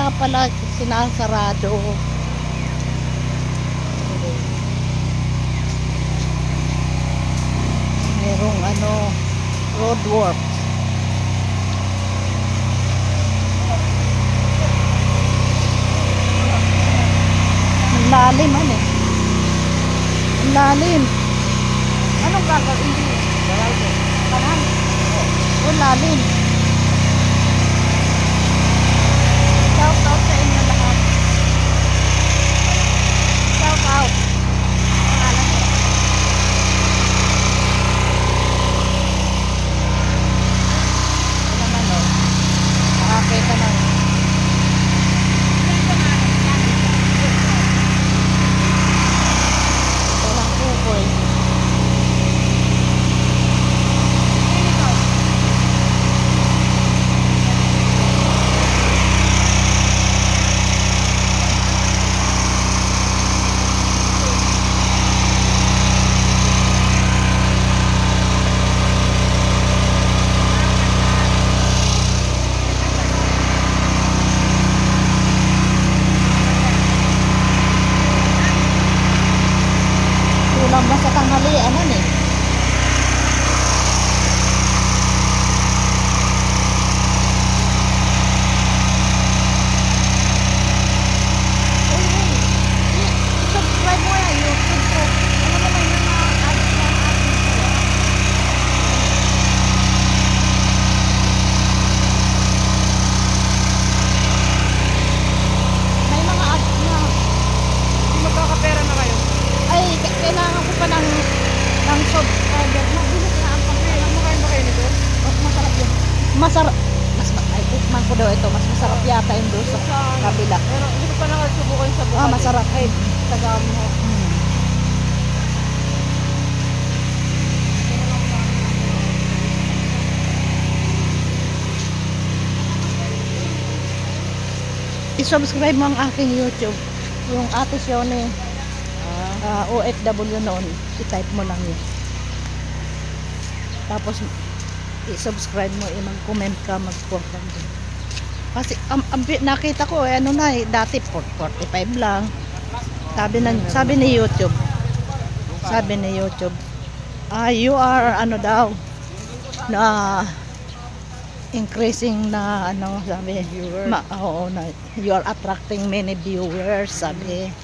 kaya pala sinasarado. Merong road work. Ang lalim Ang lalim. Anong gagawin niyo? Kanan. Ang lalim. Shout out sa inyo lahat. Shout out. Pangalan ko. Ito naman nakakita ng ito lang kukoy. Kulang ba sa tanghalian subscribe mo na YouTube ko. Ano naman yung mga ads na may mga ads na. Magkakapera na kayo? Ay, kailangan ko pa ng subscriber. Mabilis na ang pagkailangan. Makain ba kayo nito? Mas masarap yun. Masarap. Ay, tikman ko daw ito. Mas masarap yata yung doon sa kabila. Pero hindi ko pa nakasubukan sa buka. Masarap. Ay, taga mo. I-subscribe mo ang aking YouTube. Yung Ate Sione. OFW noon. I-type mo lang yun. Tapos, i-subscribe mo, mag-comment ka, mag-comment. Kasi, nakita ko, dati 45 lang. Sabi ni YouTube, you are, daw, na, increasing na, sabi, oo, you are attracting many viewers, sabi.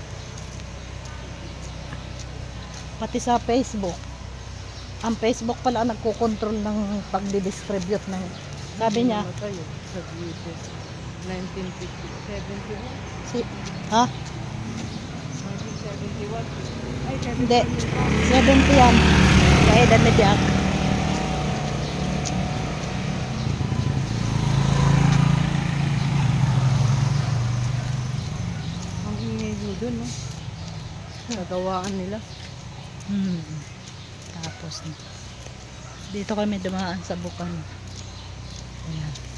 Pati sa Facebook. Ang Facebook pala nagko-control ng pagdi-distribute ng, sabi niya, Sa YouTube. 1971. ha? 1971. Ay, Hindi. 70 yan. Sa edad na Jack. Ang ingay nyo dun, no? Nagawaan nila. Tapos, dito kami dumaan sa Bukan. Ayan.